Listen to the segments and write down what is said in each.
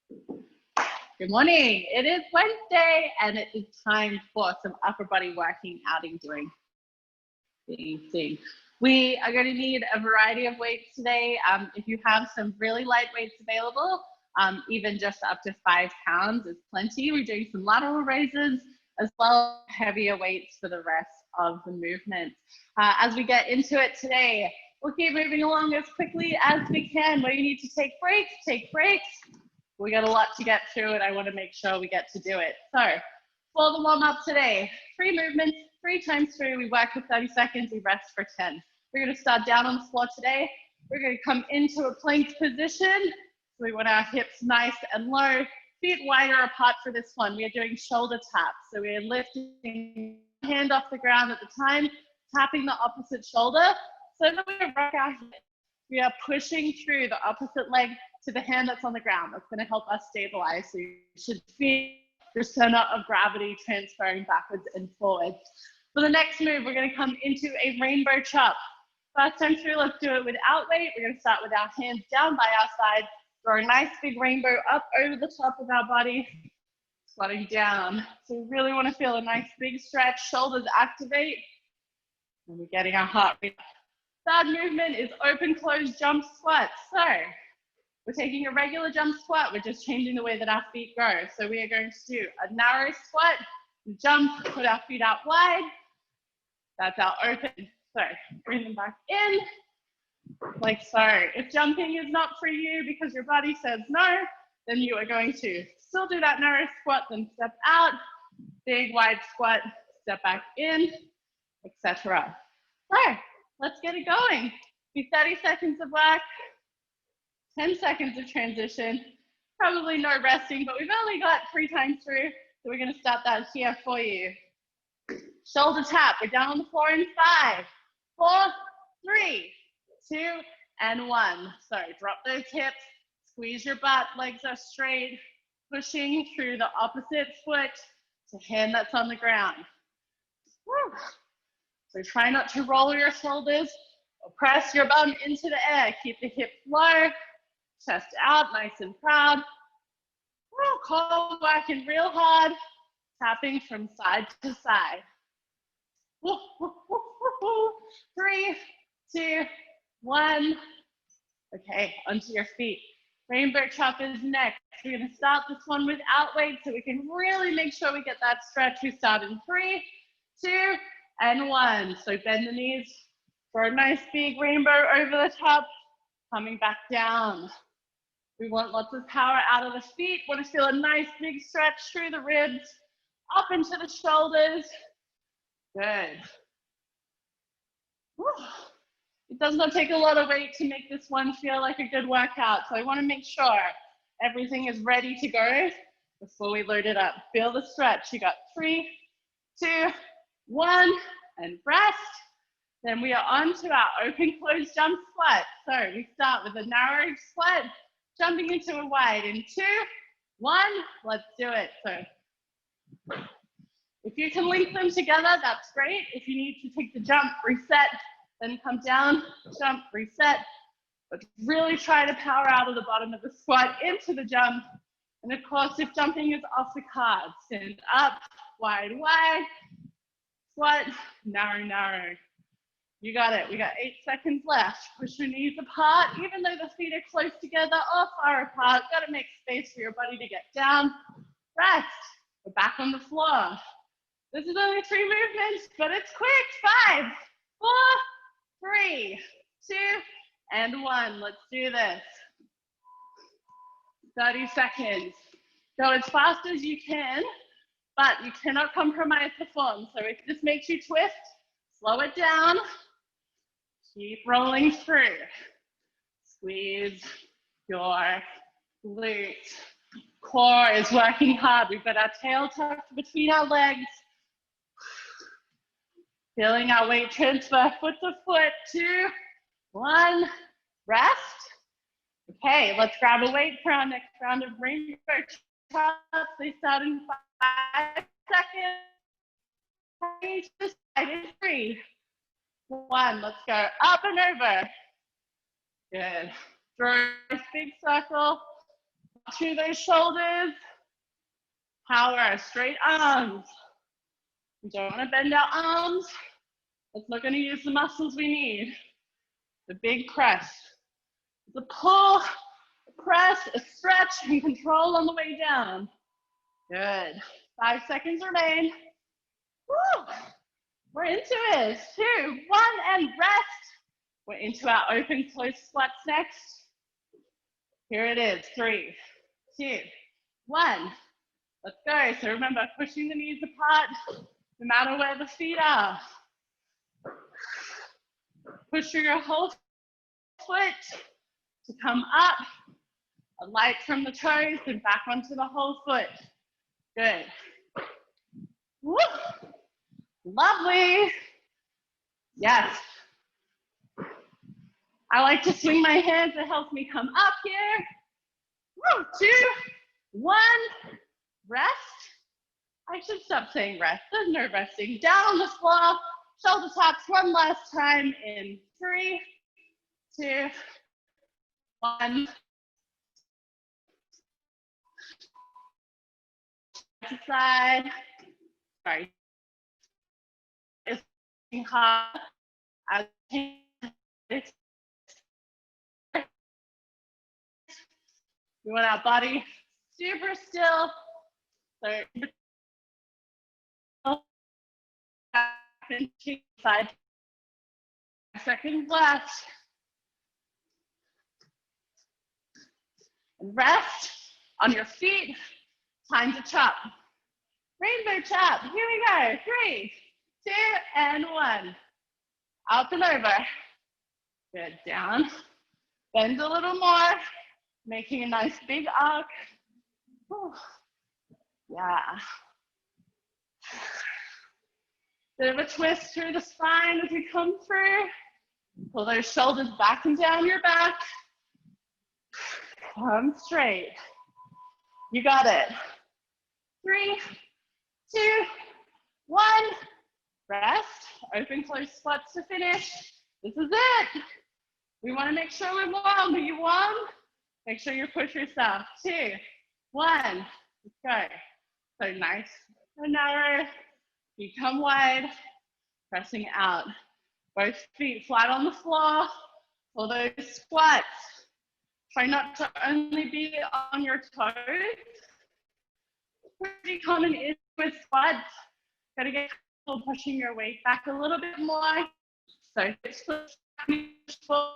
Good morning. It is Wednesday and it is time for some upper body working outing doing thing. We are going to need a variety of weights today. If you have some really light weights available, even just up to 5 pounds is plenty. We're doing some lateral raises as well as heavier weights for the rest of the movement. As we get into it today, we'll keep moving along as quickly as we can. Where you need to take breaks, take breaks. We got a lot to get through and I want to make sure we get to do it. So for the warm up today, 3 movements, 3 times 3. We work for 30 seconds, we rest for 10. We're going to start down on the floor today. We're going to come into a plank position. So we want our hips nice and low, feet wider apart for this one. We are doing shoulder taps. So we are lifting hand off the ground at the time, tapping the opposite shoulder so that we rock our hips. We are pushing through the opposite leg to the hand that's on the ground. That's going to help us stabilize. So you should feel your center of gravity transferring backwards and forwards. For the next move, we're going to come into a rainbow chop. First time through, let's do it without weight. We're going to start with our hands down by our side, throw a nice big rainbow up over the top of our body, squatting down. So we really want to feel a nice big stretch, shoulders activate, and we're getting our heart rate. Third movement is open, close, jump, squat. So we're taking a regular jump squat. We're just changing the way that our feet go. So we are going to do a narrow squat, jump, put our feet out wide. That's our open. So bring them back in, like so. If jumping is not for you because your body says no, then you are going to still do that narrow squat, then step out, big wide squat, step back in, etc. So let's get it going. Be 30 seconds of work, 10 seconds of transition, probably no resting, but we've only got 3 times through, so we're going to start that here for you. Shoulder tap, we're down on the floor in 5, 4, 3, 2, and 1. So drop those hips, squeeze your butt, legs are straight, pushing through the opposite foot to hand that's on the ground. Woo. So try not to roll your shoulders or press your bum into the air. Keep the hips low, chest out, nice and proud. Woo. Core working real hard, tapping from side to side. 3, 2, 1. Okay, onto your feet. Rainbow chop is next. We're going to start this one without weight so we can really make sure we get that stretch. We start in 3, 2, and 1. So bend the knees for a nice big rainbow over the top, coming back down. We want lots of power out of the feet. Want to feel a nice big stretch through the ribs, up into the shoulders. Good. Whew. It does not take a lot of weight to make this one feel like a good workout. So I want to make sure everything is ready to go before we load it up. Feel the stretch. You got 3, 2, 1, and rest. Then we are on to our open close jump squat. So we start with a narrow squat, jumping into a wide in 2, 1. Let's do it. So if you can link them together, that's great. If you need to take the jump, reset, then come down, jump, reset. But really try to power out of the bottom of the squat into the jump. And of course, if jumping is off the cards, stand up, wide, wide, squat, narrow, narrow. You got it. We got 8 seconds left. Push your knees apart, even though the feet are close together or far apart. Got to make space for your body to get down. Rest. We're back on the floor. This is only 3 movements, but it's quick. 5, 4, 3, 2, and 1. Let's do this. 30 seconds. Go as fast as you can, but you cannot compromise the form. So if this makes you twist, slow it down. Keep rolling through. Squeeze your glutes. Core is working hard. We've got our tail tucked between our legs. Feeling our weight transfer foot to foot. 2, 1, rest. Okay, let's grab a weight for our next round of rainbow chops. They start in 5 seconds. Just 3, 1. Let's go up and over. Good. Throw a big circle. to those shoulders. Power, straight arms. We don't want to bend our arms. That's not going to use the muscles we need. The big press. The pull, a press, a stretch, and control on the way down. Good. 5 seconds remain. Woo! We're into it. 2, 1, and rest. We're into our open close squats next. Here it is. 3, 2, 1. Let's go. So remember, pushing the knees apart, no matter where the feet are. Push through your whole foot to come up, a light from the toes and back onto the whole foot. Good. Woo. Lovely. Yes. I like to swing my hands. It helps me come up here. Woo. 2, 1. Rest. I should stop saying rest. There's no resting. Down on the floor. Shoulder taps one last time in 3, 2, 1. Side. Sorry. It's hard. We want our body super still. So side. Seconds left. And rest on your feet. Time to chop. Rainbow chop. Here we go. 3, 2, and 1. Up and over. Good. Down. Bend a little more. Making a nice big arc. Whew. Yeah. Bit of a twist through the spine as we come through. Pull those shoulders back and down your back. Come straight. You got it. 3, 2, 1. Rest. Open close squats to finish. This is it. We want to make sure we're warm. Are you warm? Make sure you push yourself. 2, 1. Let's go. So nice and narrow. Become wide. Pressing out. Both feet flat on the floor for those squats. Try not to only be on your toes. Pretty common is with squats. Gotta get comfortable pushing your weight back a little bit more. So hips push forward.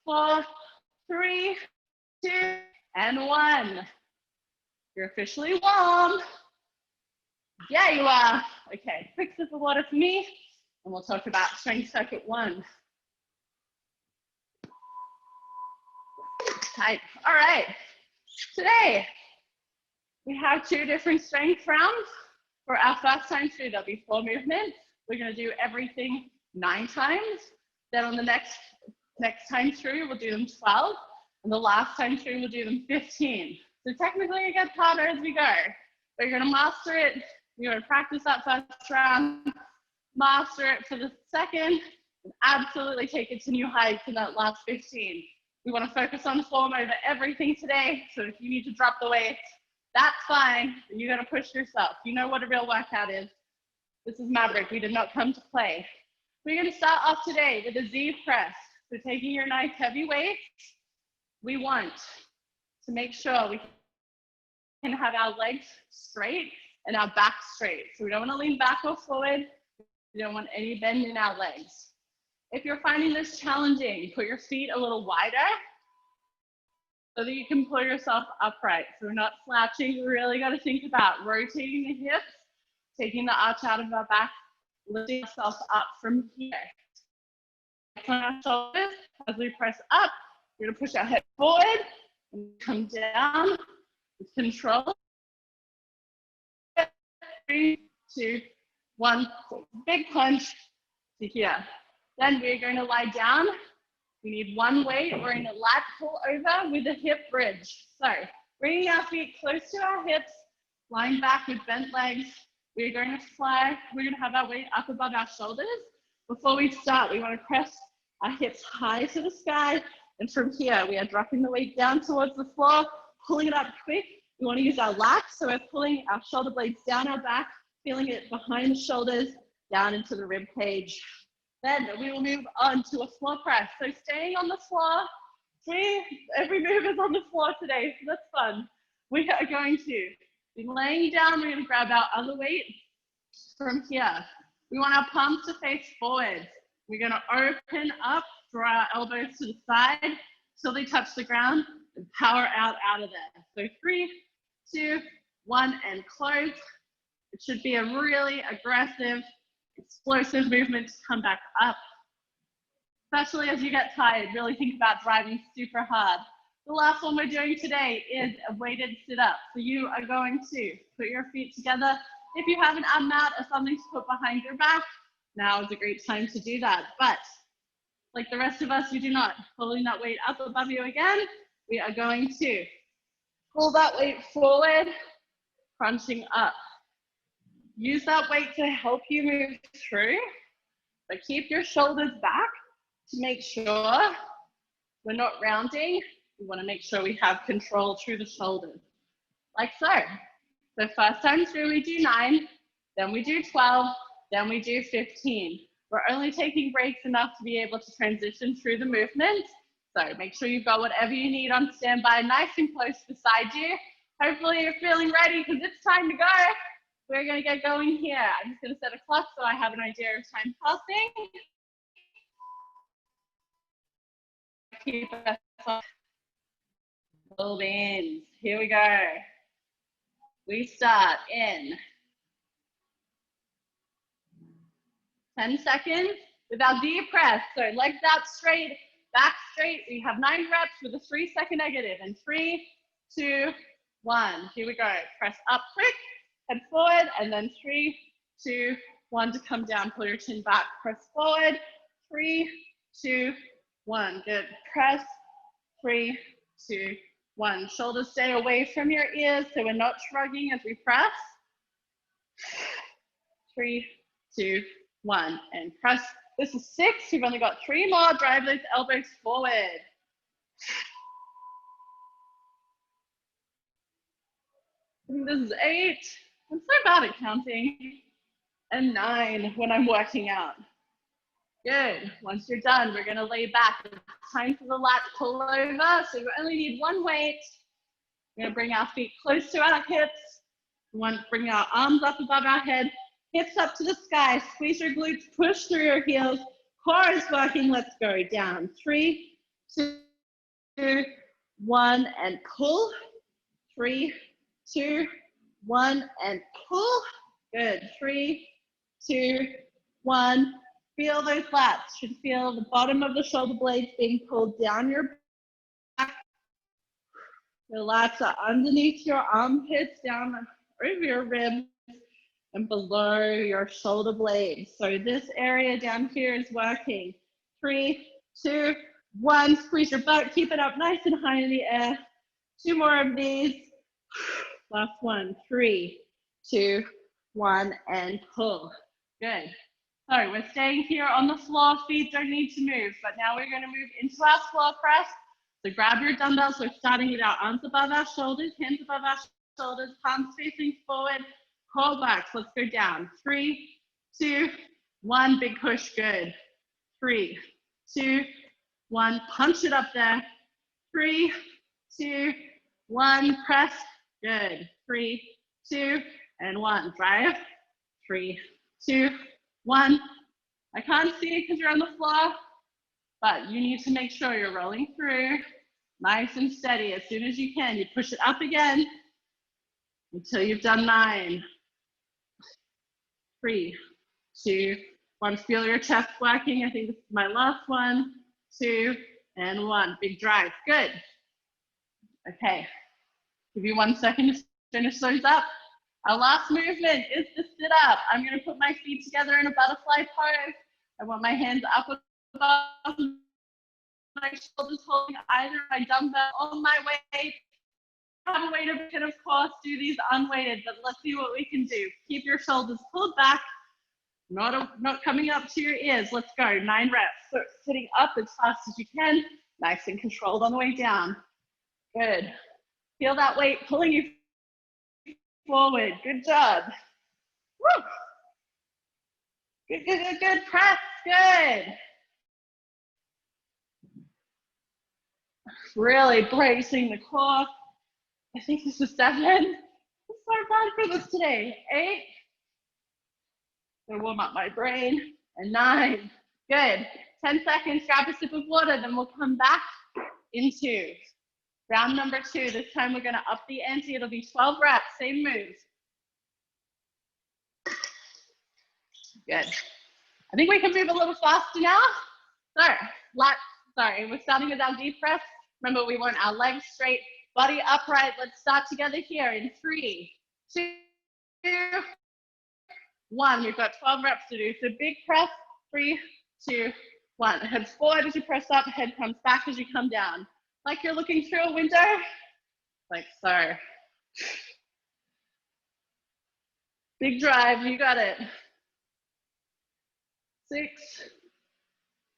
4, 3, 2, and 1. You're officially warm. Yeah, you are. Okay, quick sip of water for me, and we'll talk about strength circuit 1. Tight. All right. Today, we have 2 different strength rounds. For our first time through, there'll be 4 movements. We're going to do everything 9 times. Then on the next time through, we'll do them 12. And the last time through, we'll do them 15. So technically, it gets harder as we go. But you're going to master it. You're going to practice that first round, master it for the second, and absolutely take it to new heights in that last 15. We want to focus on form over everything today. So if you need to drop the weight, that's fine. You're going to push yourself. You know what a real workout is. This is Maverick. We did not come to play. We're going to start off today with a Z press. So taking your nice heavy weight, we want to make sure we can have our legs straight and our back straight. So we don't want to lean back or forward. We don't want any bend in our legs. If you're finding this challenging, put your feet a little wider so that you can pull yourself upright. So we're not slouching. We really got to think about rotating the hips, taking the arch out of our back, lifting ourselves up from here. On our shoulders, as we press up, we're going to push our head forward and come down with control. 3, 2, 1. Big punch to here. Then we're going to lie down. We need one weight. We're going to lat pull over with a hip bridge. So bringing our feet close to our hips, lying back with bent legs. We're going to fly. We're going to have our weight up above our shoulders. Before we start, we want to press our hips high to the sky. And from here, we are dropping the weight down towards the floor, pulling it up quick. We want to use our lats, so we're pulling our shoulder blades down our back, feeling it behind the shoulders, down into the rib cage. Then we will move on to a floor press. So staying on the floor. Every move is on the floor today, so that's fun. We are going to be laying down. We're going to grab our other weight from here. We want our palms to face forward. We're going to open up, draw our elbows to the side till they touch the ground, and power out of there. So 3, 2, 1, and close. It should be a really aggressive, explosive movement to come back up. Especially as you get tired, really think about driving super hard. The last one we're doing today is a weighted sit-up. So you are going to put your feet together. If you have an ab mat or something to put behind your back, now is a great time to do that. But like the rest of us, you do not. Pulling that weight up above you again, we are going to pull that weight forward, crunching up. Use that weight to help you move through, but keep your shoulders back to make sure we're not rounding. We want to make sure we have control through the shoulders, like so. So first time through, we do 9, then we do 12, then we do 15. We're only taking breaks enough to be able to transition through the movement. So make sure you've got whatever you need on standby, nice and close beside you. Hopefully you're feeling ready because it's time to go. We're going to get going here. I'm just going to set a clock so I have an idea of time passing. Keep us on. Build in. Here we go. We start in 10 seconds with our deep press. So legs out straight, back straight. We have 9 reps with a 3-second negative. And 3, 2, 1. Here we go. Press up quick, head forward, and then 3, 2, 1 to come down. Pull your chin back. Press forward. 3, 2, 1. Good. Press. 3, 2, 1. Shoulders stay away from your ears so we're not shrugging as we press. 3, 2, 1. And press. This is 6. You've only got 3 more. Drive those elbows forward. I think this is 8. I'm so bad at counting. And 9 when I'm working out. Good. Once you're done, we're going to lay back. It's time for the lat pull over. So we only need 1 weight. We're going to bring our feet close to our hips. We want to bring our arms up above our head. Hips up to the sky. Squeeze your glutes. Push through your heels. Core is working. Let's go. Down. 3, 2, 1. And pull. 3, 2, 1. And pull. Good. 3, 2, 1. Feel those lats. Should feel the bottom of the shoulder blades being pulled down your back. Your lats are underneath your armpits, down over your ribs, and below your shoulder blades. So this area down here is working. 3, 2, 1. Squeeze your butt. Keep it up nice and high in the air. 2 more of these. Last one. 3, 2, 1, and pull. Good. So we're staying here on the floor. Feet don't need to move, but now we're going to move into our floor press. So grab your dumbbells. We're starting with our arms above our shoulders, hands above our shoulders, palms facing forward, core backs. Let's go down. 3, 2, 1. Big push. Good. 3, 2, 1. Punch it up there. 3, 2, 1. Press. Good. 3, 2, and 1. Drive. 3, 2, 1. I can't see it because you're on the floor, but you need to make sure you're rolling through nice and steady. As soon as you can, you push it up again until you've done 9. 3, 2, 1. Feel your chest working. I think this is my last one. 2, and 1. Big drive. Good. Okay. Give you 1 second to finish those up. Our last movement is the sit up. I'm going to put my feet together in a butterfly pose. I want my hands up above my shoulders, holding either my dumbbell or my weight. Have a weighted, can of course do these unweighted, but let's see what we can do. Keep your shoulders pulled back. Not coming up to your ears. Let's go. 9 reps. So sitting up as fast as you can, nice and controlled on the way down. Good. Feel that weight pulling you forward. Good job. Woo. Good, good, good, good. Press. Good. Really bracing the core. I think this is 7. I'm so bad for this today. 8. Gonna warm up my brain. And 9. Good. 10 seconds. Grab a sip of water. Then we'll come back into round number 2. This time we're gonna up the ante. It'll be 12 reps. Same moves. Good. I think we can move a little faster now. So, we're starting with our deep press. Remember, we want our legs straight, body upright. Let's start together here in 3, 2, 1. We've got 12 reps to do. So big press, 3, 2, 1. Head forward as you press up, head comes back as you come down. Like you're looking through a window, like so. Big drive, you got it. 6,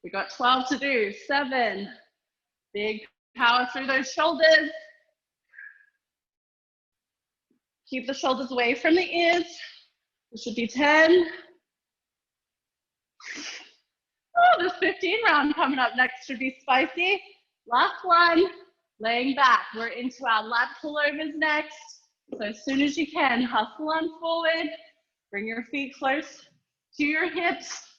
we got 12 to do. 7, big power through those shoulders. Keep the shoulders away from the ears. This should be 10. Oh, this 15 round coming up next should be spicy. Last one, laying back. We're into our lat pullovers next. So as soon as you can, hustle on forward. Bring your feet close to your hips.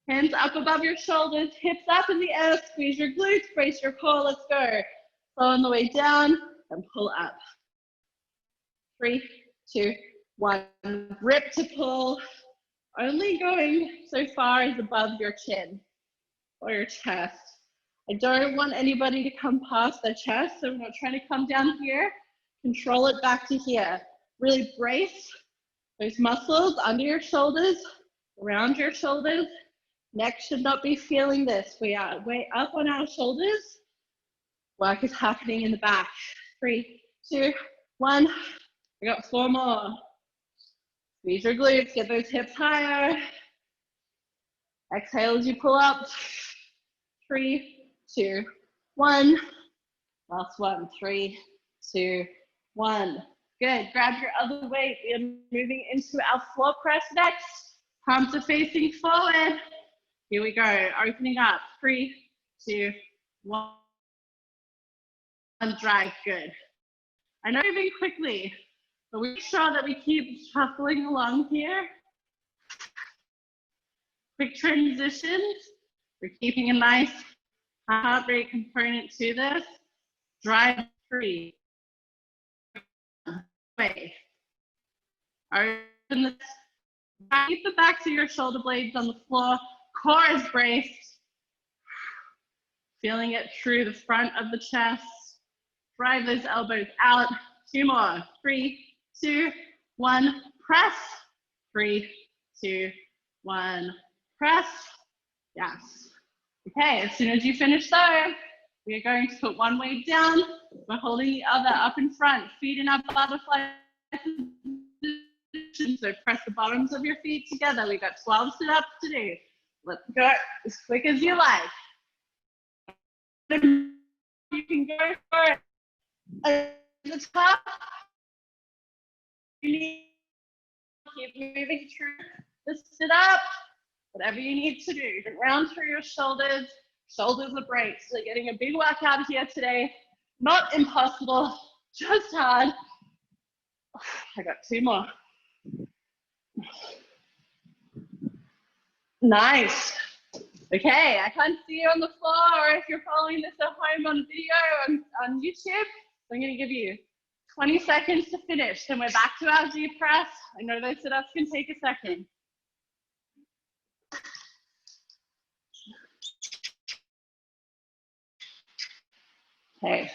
Hands up above your shoulders, hips up in the air, squeeze your glutes, brace your core, let's go. Slow on the way down and pull up. 3, 2, 1, rip to pull. Only going so far as above your chin or your chest. I don't want anybody to come past their chest, so we're not trying to come down here. Control it back to here. Really brace those muscles under your shoulders, around your shoulders. Neck should not be feeling this. We are way up on our shoulders. Work is happening in the back. 3, 2, 1. We got 4 more. Squeeze your glutes, get those hips higher. Exhale as you pull up. 3, 2, 1. Last one. 3, 2, 1. Good. Grab your other weight. We are moving into our floor press next. Palms are facing forward. Here we go, opening up, 3, 2, 1, drive, good. I know moving quickly, but we make sure that we keep shuffling along here. Quick transitions, we're keeping a nice heart rate component to this. Drive 3, way. Open the, keep the backs of your shoulder blades on the floor. Core is braced. Feeling it through the front of the chest. Drive those elbows out. 2 more. 3, 2, 1. Press. 3, 2, 1. Press. Yes. Okay, as soon as you finish there, we are going to put one weight down. We're holding the other up in front. Feet in our butterfly position. So press the bottoms of your feet together. We've got 12 sit-ups to do. Let's go as quick as you like. You can go for it at the top. You need to keep moving through the sit up. Whatever you need to do. Round through your shoulders. Shoulders are braced. So getting a big workout here today. Not impossible, just hard. I got 2 more. Nice. Okay, I can't see you on the floor, or if you're following this at home on video on YouTube, so I'm going to give you 20 seconds to finish. Then we're back to our deep press. I know those sit-ups can take a second. Okay.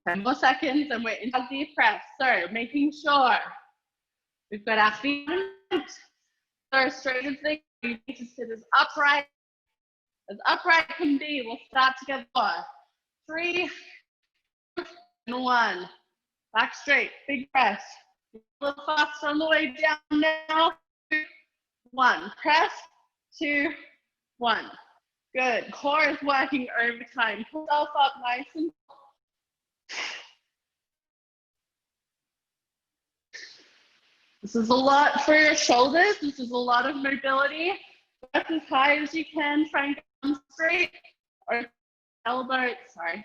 10 more seconds and we're in our deep press. So making sure we've got our feet so straight as they can. You need to sit as upright can be. We'll start together. 3, 2, 1. Back straight, big press. A little faster on the way down now. 1. Press, 2, 1. Good. Core is working overtime. Pull yourself up nice and this is a lot for your shoulders. This is a lot of mobility. Work as high as you can. Try and come straight. Or elbow, sorry.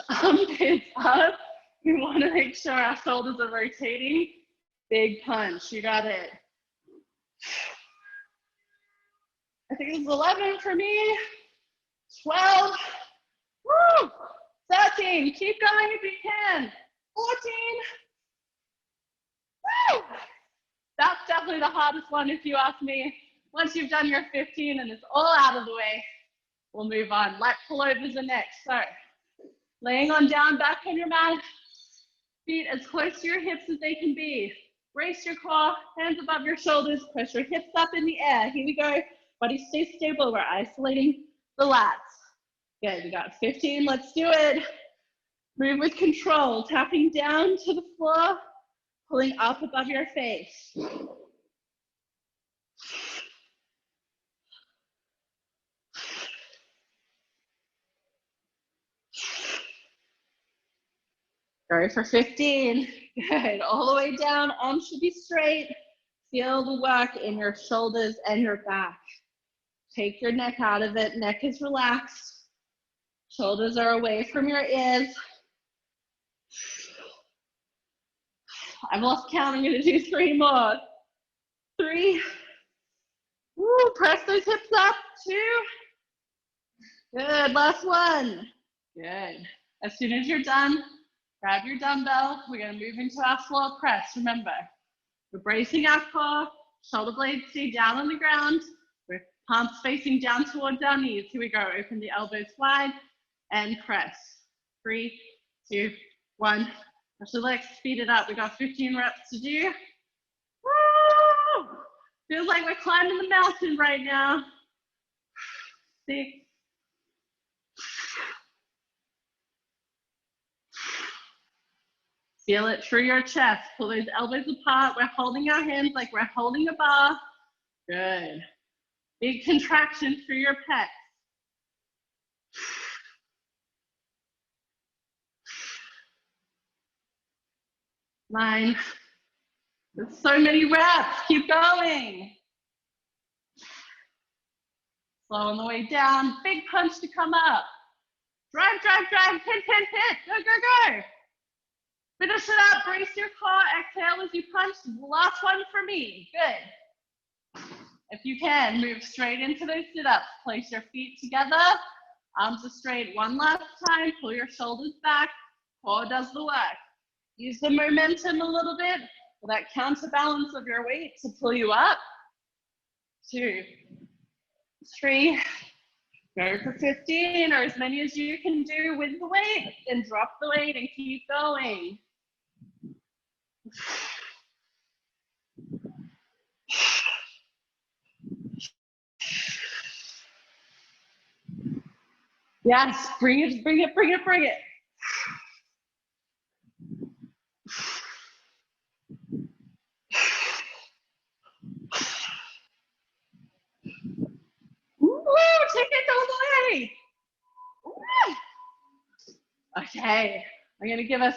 Armpits up. We want to make sure our shoulders are rotating. Big punch. You got it. I think it's 11 for me. 12. Woo! 13. Keep going if you can. 14. Woo! That's definitely the hardest one if you ask me. Once you've done your 15 and it's all out of the way, we'll move on. Light pullovers are next. So, laying on down, back on your mat. Feet as close to your hips as they can be. Brace your core, hands above your shoulders, push your hips up in the air. Here we go. Body stay stable. We're isolating the lats. Good, we got 15. Let's do it. Move with control, tapping down to the floor, pulling up above your face. Go for 15. Good. All the way down. Arms should be straight. Feel the work in your shoulders and your back. Take your neck out of it. Neck is relaxed. Shoulders are away from your ears. I've lost count. I'm going to do 3 more. 3. Woo, press those hips up. 2. Good. Last one. Good. As soon as you're done, grab your dumbbell. We're going to move into our floor press. Remember, we're bracing our core. Shoulder blades stay down on the ground. We're palms facing down towards our knees. Here we go. Open the elbows wide and press. 3, 2, 1. Actually, let's speed it up. We got 15 reps to do. Woo! Feels like we're climbing the mountain right now. 6. Feel it through your chest. Pull those elbows apart. We're holding our hands like we're holding a bar. Good. Big contraction through your pecs. 9. There's so many reps. Keep going. Slow on the way down. Big punch to come up. Drive, drive, drive. Hit, hit, hit. Go, go, go. Finish it up. Brace your core. Exhale as you punch. Last one for me. Good. If you can, move straight into those sit-ups. Place your feet together. Arms are straight. One last time. Pull your shoulders back. Core does the work. Use the momentum a little bit for that counterbalance of your weight to pull you up. 2, 3, go for 15 or as many as you can do with the weight, then drop the weight and keep going. Yes, bring it, bring it, bring it, bring it. Take it all the way. Okay, I'm gonna give us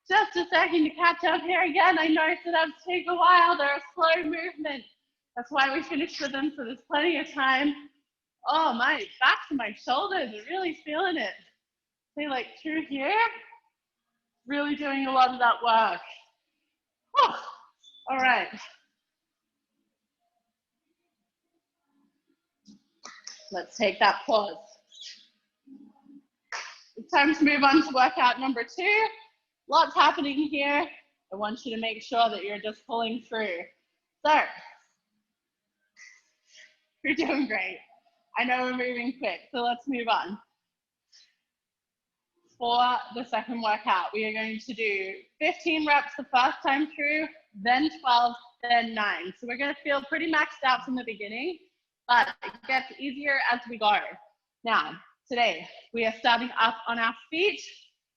just a second to catch up here again. I know sit-ups take a while. They're a slow movement. That's why we finished with them, so there's plenty of time. Oh, my back to my shoulders are really feeling it. See, like through here, really doing a lot of that work. Oh, all right. Let's take that pause. It's time to move on to workout number 2. Lots happening here. I want you to make sure that you're just pulling through. So, you're doing great. I know we're moving quick, so let's move on. For the second workout, we are going to do 15 reps the first time through, then 12, then 9. So we're going to feel pretty maxed out from the beginning, but it gets easier as we go. Now, today, we are starting up on our feet.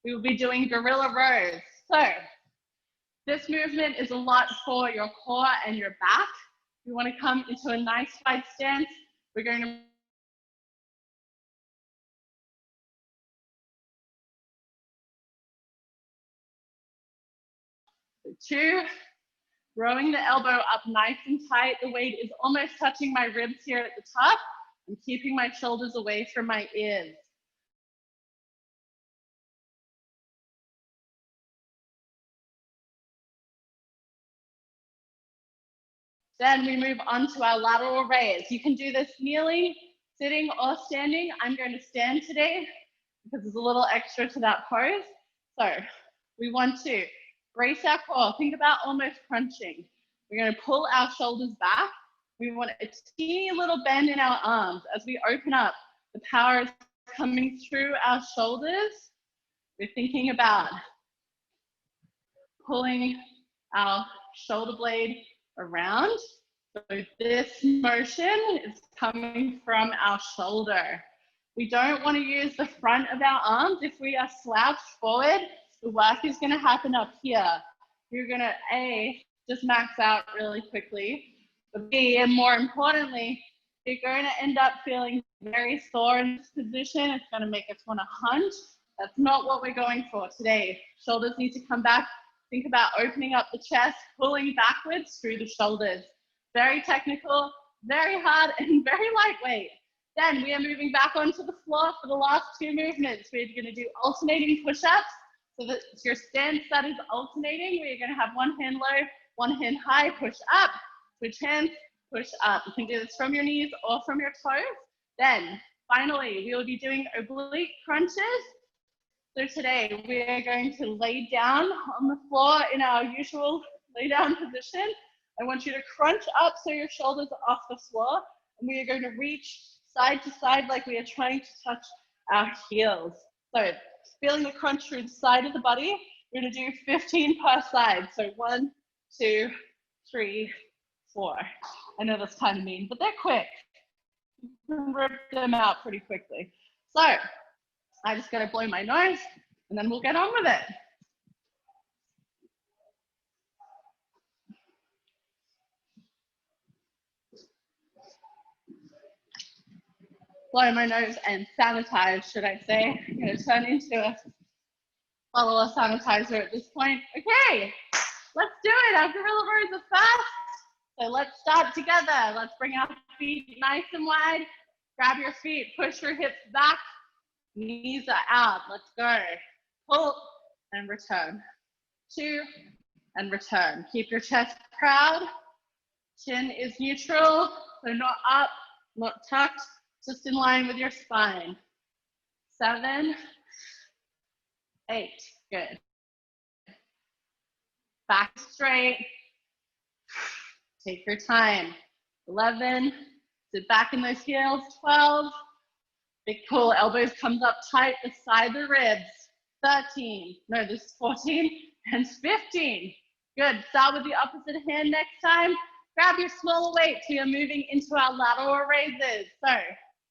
We will be doing gorilla rows. So this movement is a lot for your core and your back. We want to come into a nice wide stance. We're going to two, rowing the elbow up nice and tight. The weight is almost touching my ribs here at the top. I'm keeping my shoulders away from my ears. Then we move on to our lateral raise. You can do this kneeling, sitting, or standing. I'm going to stand today because there's a little extra to that pose. So we want to brace our core. Think about almost crunching. We're going to pull our shoulders back. We want a teeny little bend in our arms as we open up. The power is coming through our shoulders. We're thinking about pulling our shoulder blade around. So this motion is coming from our shoulder. We don't want to use the front of our arms. If we are slouched forward, the work is going to happen up here. You're going to, A, just max out really quickly, but B, and more importantly, you're going to end up feeling very sore in this position. It's going to make us want to hunch. That's not what we're going for today. Shoulders need to come back. Think about opening up the chest, pulling backwards through the shoulders. Very technical, very hard, and very lightweight. Then we are moving back onto the floor for the last two movements. We're going to do alternating push-ups. So that it's your stance that is alternating. We're going to have one hand low, one hand high, push up, switch hands, push up. You can do this from your knees or from your toes. Then finally, we will be doing oblique crunches. So today we are going to lay down on the floor in our usual lay down position. I want you to crunch up so your shoulders are off the floor. And we are going to reach side to side like we are trying to touch our heels. So feeling the crunch through the side of the body. We're going to do 15 per side. So 1, 2, 3, 4. I know that's kind of mean, but they're quick. You can rip them out pretty quickly. So I just got to blow my nose and then we'll get on with it. Blow my nose and sanitize, should I say. I'm going to turn into a follower sanitizer at this point. Okay, let's do it. Our gorilla rows are fast. So let's start together. Let's bring our feet nice and wide. Grab your feet, push your hips back. Knees are out. Let's go. Pull and return. 2 and return. Keep your chest proud. Chin is neutral, so not up, not tucked, just in line with your spine. 7, 8, good. Back straight. Take your time. 11, sit back in those heels. 12, big pull, elbows comes up tight beside the ribs. 13, no, this is 14, and 15. Good, start with the opposite hand next time. Grab your smaller weights. We are moving into our lateral raises. So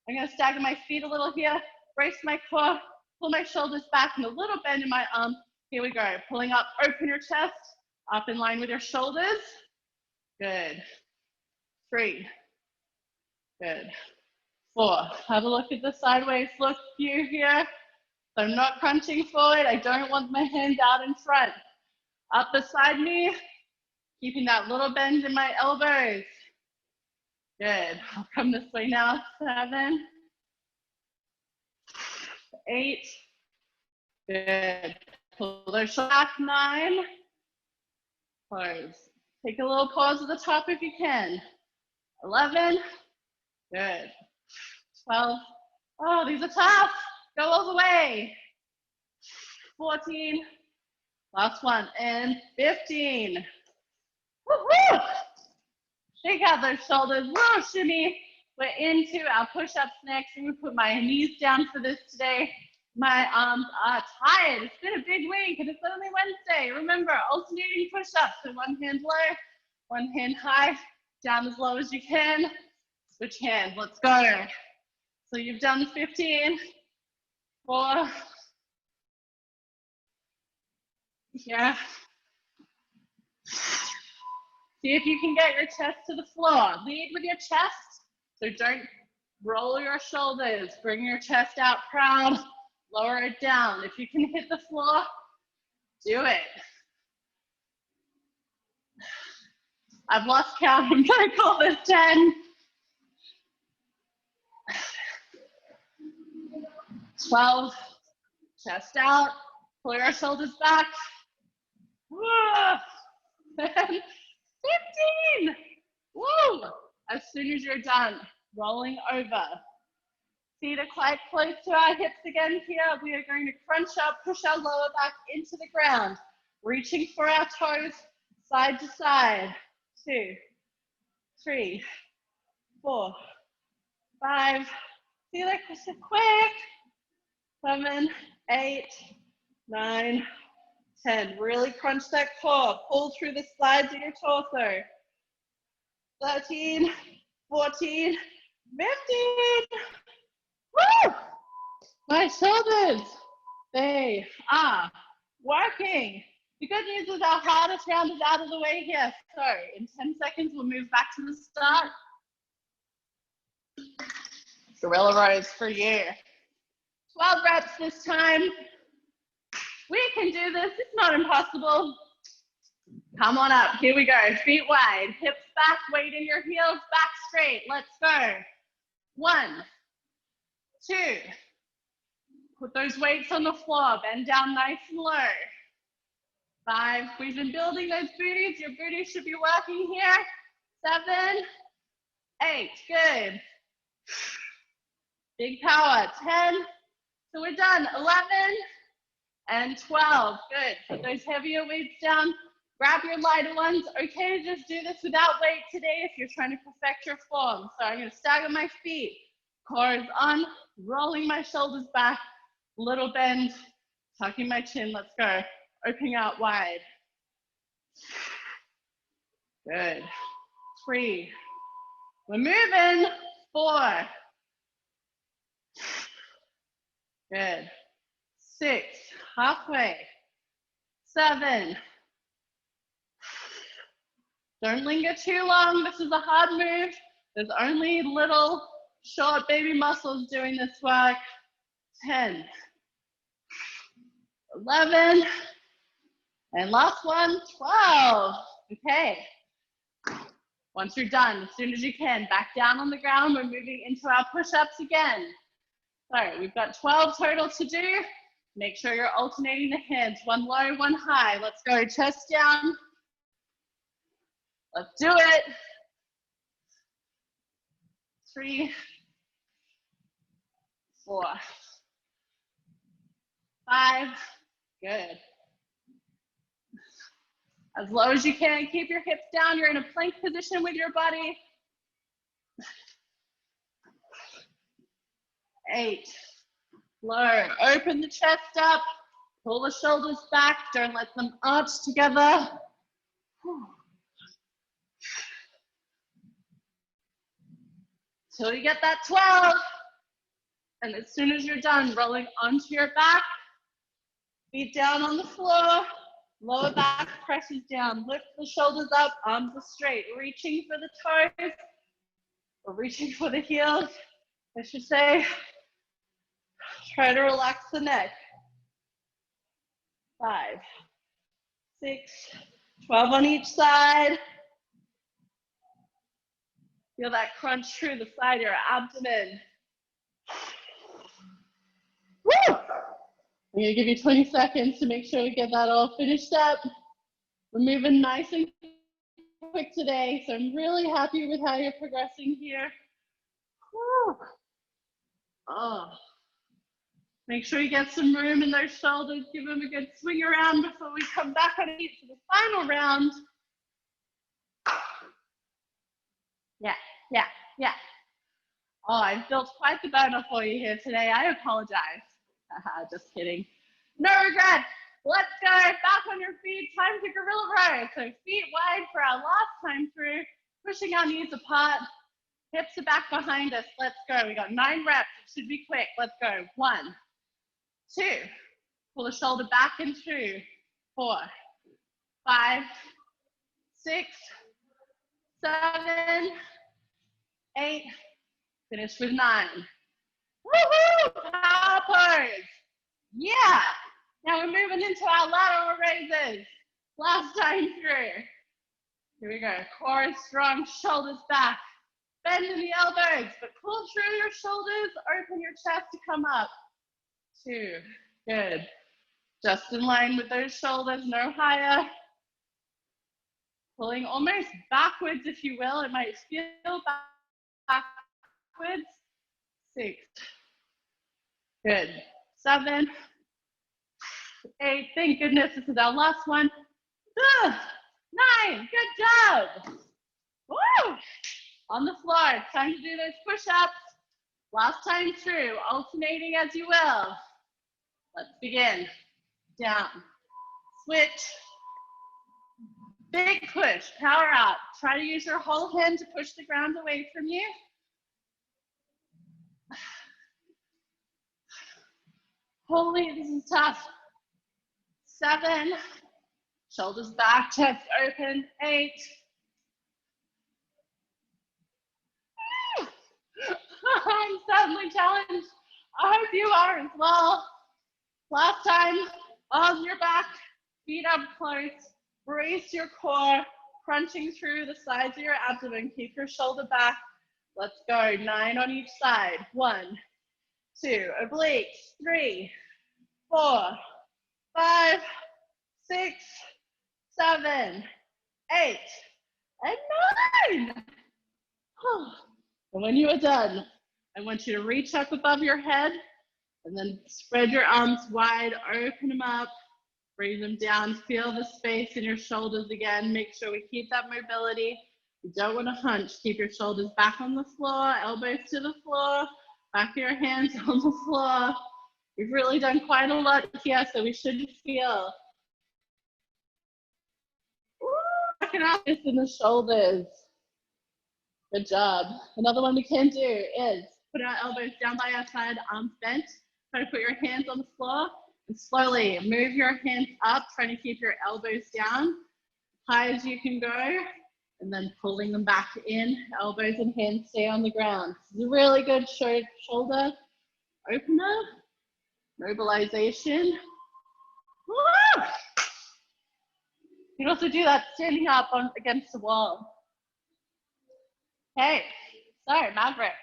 I'm gonna stagger my feet a little here, brace my core, pull my shoulders back, and a little bend in my arm. Here we go, pulling up, open your chest, up in line with your shoulders. Good. 3, good. 4, have a look at the sideways look view here. So I'm not crunching forward. I don't want my hands out in front. Up beside me, keeping that little bend in my elbows. Good. I'll come this way now. 7, 8. Good. Pull those shoulders back. 9. Close. Take a little pause at the top if you can. 11. Good. 12. Oh, these are tough. Go all the way. 14. Last one. And 15. Woo-hoo! Shake out those shoulders. Woo, shimmy. We're into our push-ups next. I'm going to put my knees down for this today. My arms are tired. It's been a big week and it's only Wednesday. Remember, alternating push-ups. So one hand low, one hand high, down as low as you can. Switch hands. Let's go. So you've done 15. 4. Yeah. See if you can get your chest to the floor. Lead with your chest, so don't roll your shoulders. Bring your chest out proud, lower it down. If you can hit the floor, do it. I've lost count, I'm gonna call this 10. 12, chest out, pull your shoulders back. 15. Woo! As soon as you're done, rolling over. Feet are quite close to our hips again here. We are going to crunch up, push our lower back into the ground, reaching for our toes, side to side. 2, 3, 4, 5. Feel like this is quick. 7, 8, 9, 10. Really crunch that core. Pull through the sides of your torso. 13, 14, 15. Woo! My shoulders, they are working. The good news is our hardest round is out of the way here. So in 10 seconds, we'll move back to the start. Gorilla rows for you. 12 reps this time. We can do this, it's not impossible. Come on up, here we go. Feet wide, hips back, weight in your heels, back straight. Let's go. 1, 2. Put those weights on the floor, bend down nice and low. 5, we've been building those booties. Your booties should be working here. 7, 8, good. Big power, 10. So we're done, 11 and 12, good. Put those heavier weights down. Grab your lighter ones. Okay to just do this without weight today if you're trying to perfect your form. So I'm gonna stagger my feet. Core is on, rolling my shoulders back, little bend, tucking my chin, let's go. Opening out wide. Good. 3, we're moving. 4, good. 6, halfway. 7, don't linger too long. This is a hard move. There's only little short baby muscles doing this work. 10, 11, and last one, 12. Okay. Once you're done, as soon as you can, back down on the ground. We're moving into our push-ups again. So we've got 12 total to do. Make sure you're alternating the hands. One low, one high. Let's go, chest down. Let's do it. 3, 4, 5, good. As low as you can, keep your hips down. You're in a plank position with your body. 8, low, open the chest up, pull the shoulders back, don't let them arch together. Till you get that 12. And as soon as you're done, rolling onto your back, feet down on the floor, lower back presses down, lift the shoulders up, arms are straight, reaching for the toes, or reaching for the heels, I should say. Try to relax the neck. 5, 6, 12 on each side. Feel that crunch through the side of your abdomen. Woo! I'm gonna give you 20 seconds to make sure we get that all finished up. We're moving nice and quick today, so I'm really happy with how you're progressing here. Woo! Oh. Make sure you get some room in those shoulders. Give them a good swing around before we come back on it for the final round. Yeah. Oh, I've built quite the burner for you here today. I apologize. Just kidding. No regret. Let's go. Back on your feet. Time to gorilla row. So feet wide for our last time through. Pushing our knees apart. Hips are back behind us. Let's go. We got 9 reps. It should be quick. Let's go. 1, 2. Pull the shoulder back in 2, 4, 5, 6, 7, 8, finish with 9. Woohoo! Power pose. Yeah. Now we're moving into our lateral raises. Last time through. Here we go. Core is strong, shoulders back. Bend in the elbows, but pull through your shoulders. Open your chest to come up. 2. Good. Just in line with those shoulders, no higher. Pulling almost backwards, if you will. It might feel backwards. 6. Good. 7. 8. Thank goodness this is our last one. 9. Good job. Woo! On the floor. Time to do those push-ups. Last time through. Alternating as you will. Let's begin. Down. Switch. Big push. Power up. Try to use your whole hand to push the ground away from you. Holy, this is tough. 7. Shoulders back, chest open. 8. I'm certainly challenged. I hope you are as well. Last time, on your back, feet up close. Brace your core, crunching through the sides of your abdomen. Keep your shoulder back. Let's go. 9 on each side. 1, 2, oblique. 3, 4, 5, 6, 7, 8, and 9. And when you are done, I want you to reach up above your head and then spread your arms wide, open them up, bring them down, feel the space in your shoulders again. Make sure we keep that mobility. You don't want to hunch. Keep your shoulders back on the floor, elbows to the floor, back of your hands on the floor. We've really done quite a lot here, so we should feel. Working out this in the shoulders. Good job. Another one we can do is put our elbows down by our side, arms bent. Try to put your hands on the floor and slowly move your hands up, trying to keep your elbows down, high as you can go, and then pulling them back in. Elbows and hands stay on the ground. This is a really good shoulder opener, mobilization. Woo! You can also do that standing up against the wall. Okay, so Mavericks,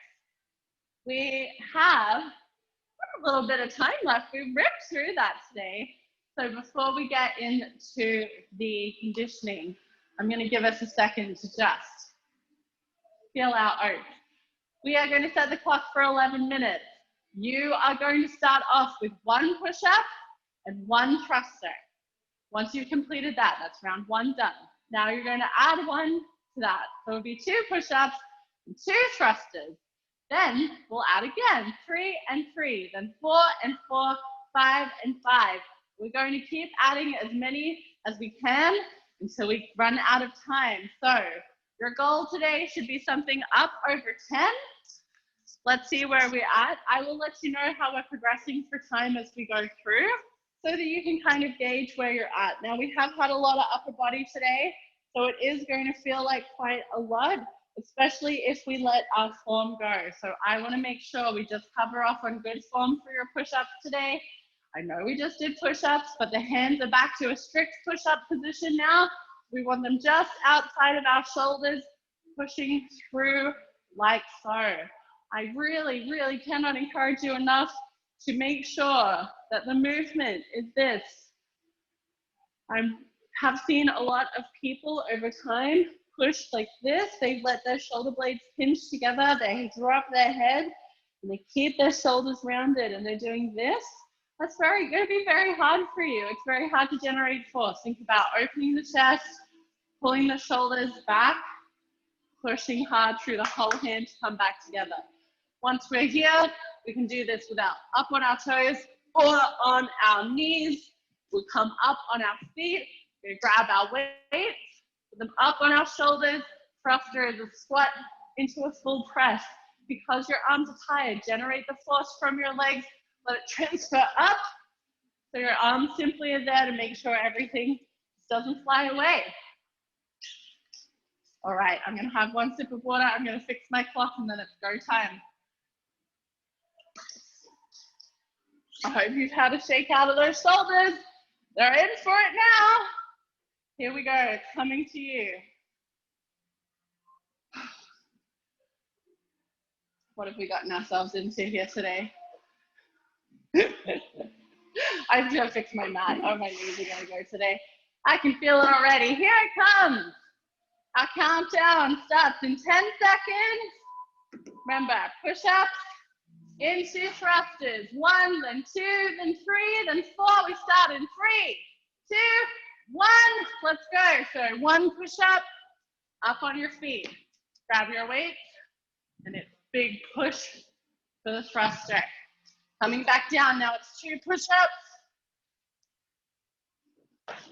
we have a little bit of time left. We ripped through that today. So before we get into the conditioning, I'm going to give us a second to just feel our oats. We are going to set the clock for 11 minutes. You are going to start off with 1 push-up and 1 thruster. Once you've completed that, that's round 1 done. Now you're going to add 1 to that. So it'll be 2 push-ups and 2 thrusters. Then we'll add again, 3 and 3, then 4 and 4, 5 and 5. We're going to keep adding as many as we can until we run out of time. So your goal today should be something up over 10. Let's see where we're at. I will let you know how we're progressing for time as we go through so that you can kind of gauge where you're at. Now we have had a lot of upper body today, so it is going to feel like quite a lot, especially if we let our form go. So I want to make sure we just cover off on good form for your push-ups today. I know we just did push-ups, but the hands are back to a strict push-up position now. We want them just outside of our shoulders, pushing through like so. I really, really cannot encourage you enough to make sure that the movement is this. I have seen a lot of people over time push like this. They let their shoulder blades pinch together, they drop their head, and they keep their shoulders rounded, and they're doing this. That's going to be very hard for you. It's very hard to generate force. Think about opening the chest, pulling the shoulders back, pushing hard through the whole hand to come back together. Once we're here, we can do this without up on our toes or on our knees. We'll come up on our feet. We're gonna grab our weights, put them up on our shoulders. Thruster is a squat into a full press. Because your arms are tired, generate the force from your legs. Let it transfer up. So your arms simply are there to make sure everything doesn't fly away. All right, I'm gonna have one sip of water. I'm gonna fix my clock and then it's go time. I hope you've had a shake out of those shoulders. They're in for it now. Here we go, it's coming to you. What have we gotten ourselves into here today? I'm gonna fix my mat. Oh, my knees are gonna go today. I can feel it already. Here it comes. Our countdown starts in 10 seconds. Remember, push-ups into thrusters. 1, then 2, then 3, then 4. We start in 3, 2, 1. Let's go. So 1 push-up, up on your feet. Grab your weights, and it's big push for the thruster. Coming back down, now it's 2 push-ups.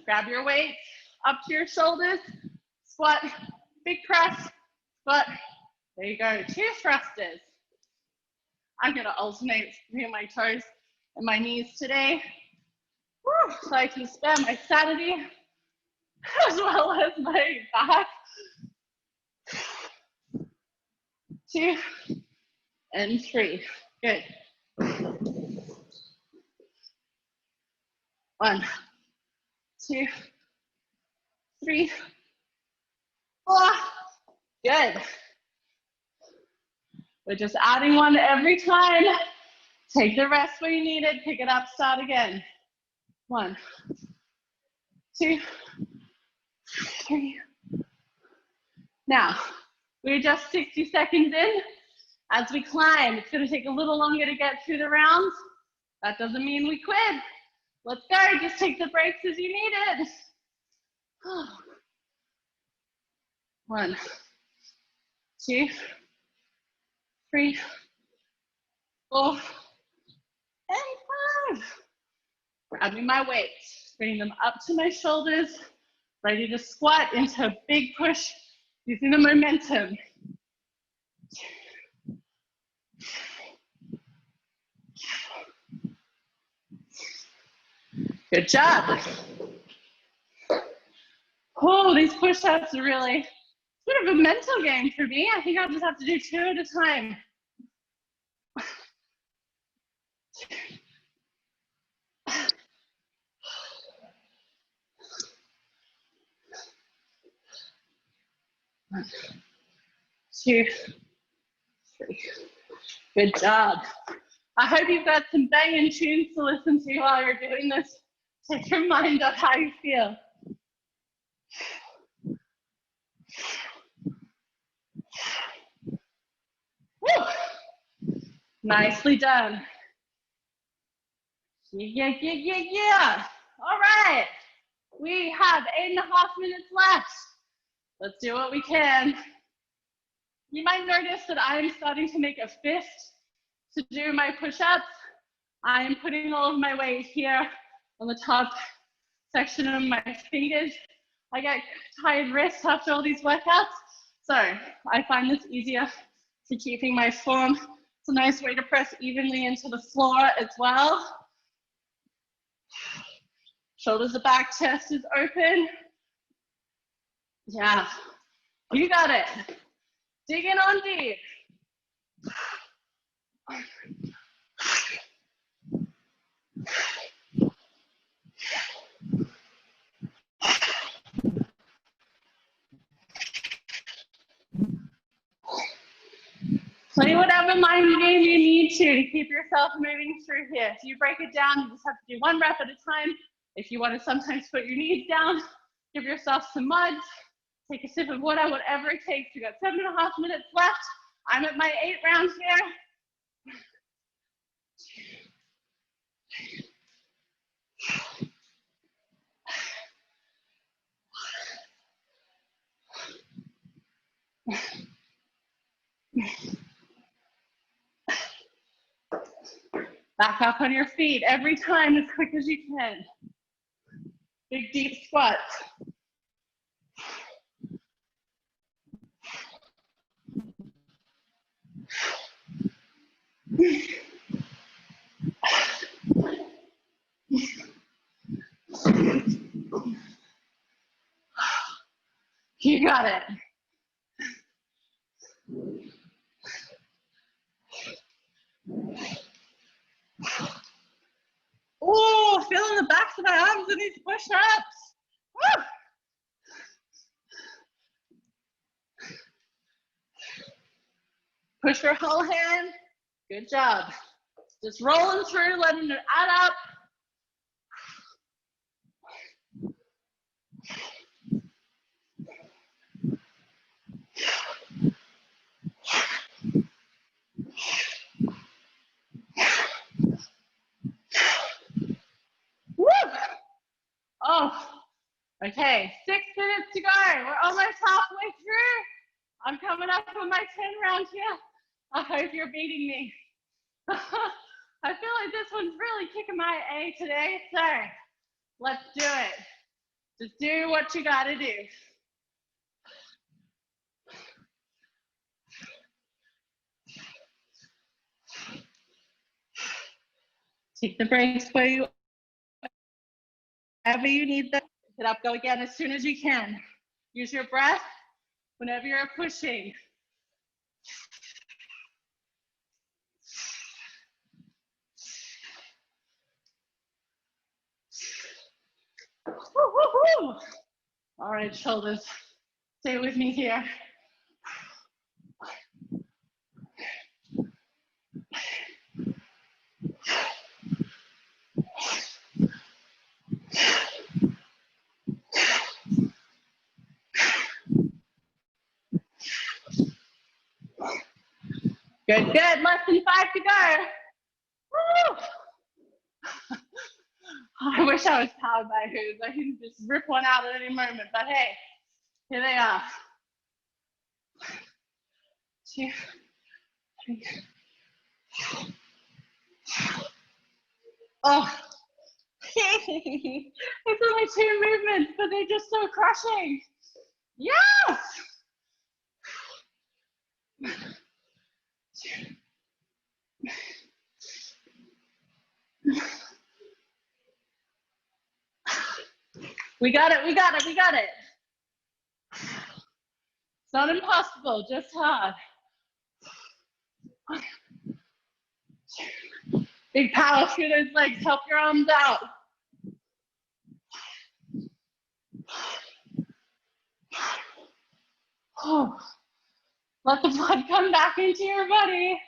Grab your weight up to your shoulders, squat, big press, squat. There you go, 2 thrusters. I'm gonna alternate between my toes and my knees today. Woo, so I can spare my sanity as well as my back. 2 and 3, good. 1, 2, 3, 4, good. We're just adding one every time. Take the rest where you need it, pick it up, start again. 1, 2, 3. Now, we're just 60 seconds in. As we climb, it's gonna take a little longer to get through the rounds. That doesn't mean we quit. Let's go, just take the breaks as you need it. 1, 2, 3, 4, and 5. Grabbing my weights, bringing them up to my shoulders, ready to squat into a big push using the momentum. Good job. Oh, these push-ups are really sort of a mental game for me. I think I'll just have to do 2 at a time. One, 2, 3. Good job. I hope you've got some banging tunes to listen to while you're doing this. Take your mind off how you feel. Woo. Nicely done. Yeah. All right. We have 8.5 minutes left. Let's do what we can. You might notice that I'm starting to make a fist to do my push-ups. I am putting all of my weight here on the top section of my fingers. I get tired wrists after all these workouts, so I find this easier for keeping my form. It's a nice way to press evenly into the floor as well. Shoulders are back, chest is open. Yeah, you got it. Dig in on deep. Play whatever mind game you need to keep yourself moving through here. If you break it down, you just have to do 1 rep at a time. If you want to sometimes put your knees down, give yourself some mud, take a sip of water, whatever it takes. We've got 7.5 minutes left. I'm at my 8 rounds here. Back up on your feet every time as quick as you can. Big deep squats. You got it. my arms in these push-ups. Woo! Push your whole hand. Good job. Just rolling through, letting it add up. Woo! Oh, okay, 6 minutes to go. We're almost halfway through. I'm coming up on my 10 round here. I hope you're beating me. I feel like this one's really kicking my A today, so let's do it. Just do what you gotta do. Take the breaks wherever you need them. Pick it up, go again as soon as you can. Use your breath whenever you're pushing. Woo, woo, woo. All right, shoulders, stay with me here. Good, good, less than 5 to go. Woo! I wish I was powered by hooves. I can just rip one out at any moment, but hey, here they are. 2, 3. Oh, it's only 2 movements, but they're just so crushing. Yes! We got it, we got it, we got it. It's not impossible, just hard. Big power through those legs, help your arms out. Oh, let the blood come back into your body.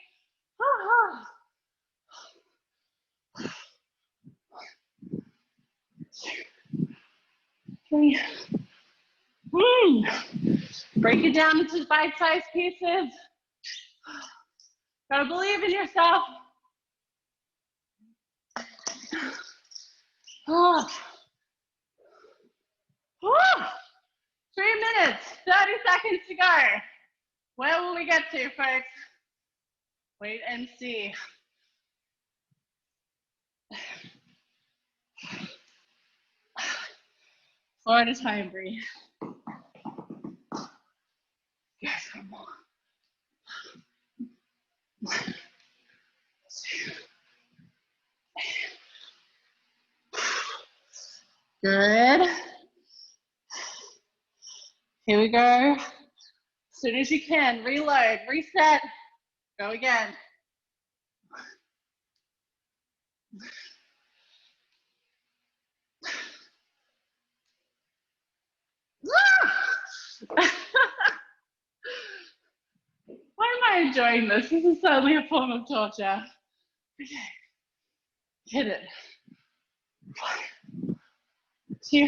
3. Break it down into bite-sized pieces. Gotta believe in yourself. Oh. 3 minutes, 30 seconds to go. Where will we get to, folks? Wait and see. Four at a time, Bree. Yes, one more. 1, 2. Good. Here we go. As soon as you can, reload, reset, go again. Why am I enjoying this? This is certainly a form of torture. Okay. Hit it. 1, 2,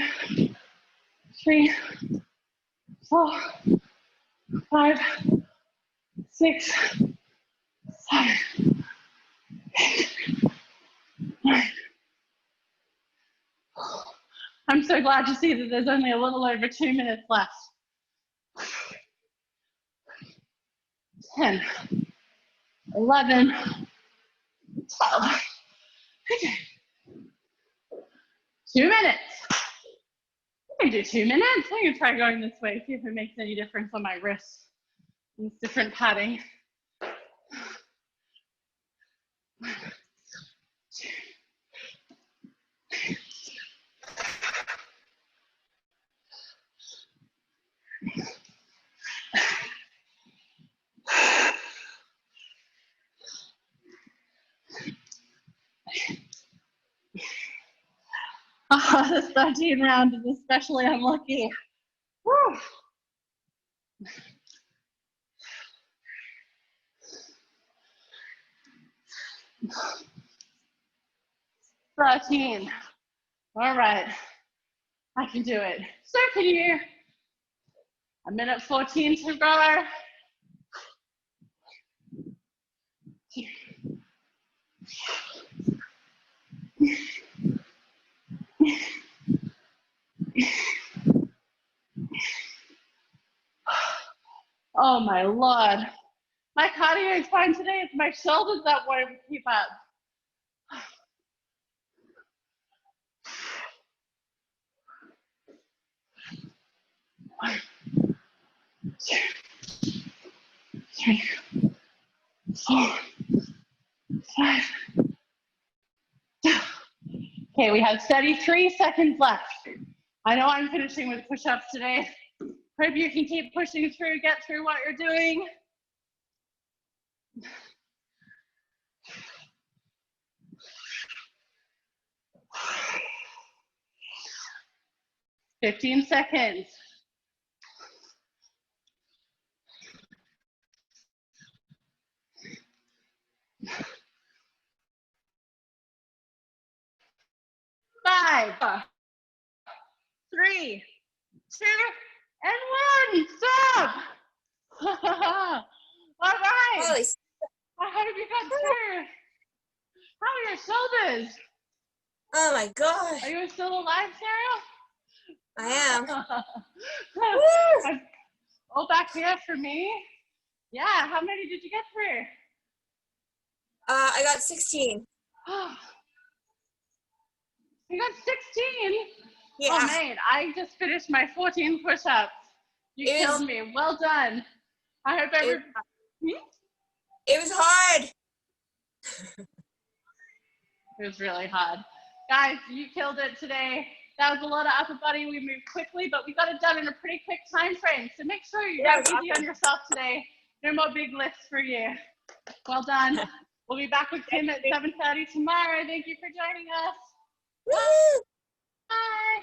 3, 4, 5, 6, 7, 8, 9. I'm so glad to see that there's only a little over 2 minutes left. 10, 11, 12. Okay. 2 minutes. I can do 2 minutes. I can try going this way, see if it makes any difference on my wrist. It's different padding. 1, 2. Oh, this 13 round is especially unlucky. Woo. $13. All right, I can do it. So can you. A minute 14 to go. Oh my Lord. My cardio is fine today. It's my shoulders that won't keep up. One, 2, 3, 4, 5. Okay, we have 33 seconds left. I know I'm finishing with push-ups today. Hope you can keep pushing through, get through what you're doing. $15 seconds. 5, 3, 2, and 1. Stop. All right. Holy. I hope you got through. How are your shoulders? Oh my God. Are you still alive, Sarah? I am. All back here for me. Yeah, how many did you get through? I got 16. You got 16? Yeah. Oh man, I just finished my 14 push-ups. You killed me. Well done. I hope It was hard. It was really hard. Guys, you killed it today. That was a lot of upper body. We moved quickly, but we got it done in a pretty quick time frame. So make sure you go easy on yourself today. No more big lifts for you. Well done. We'll be back with Kim at 7:30 tomorrow. Thank you for joining us. Woo! Bye.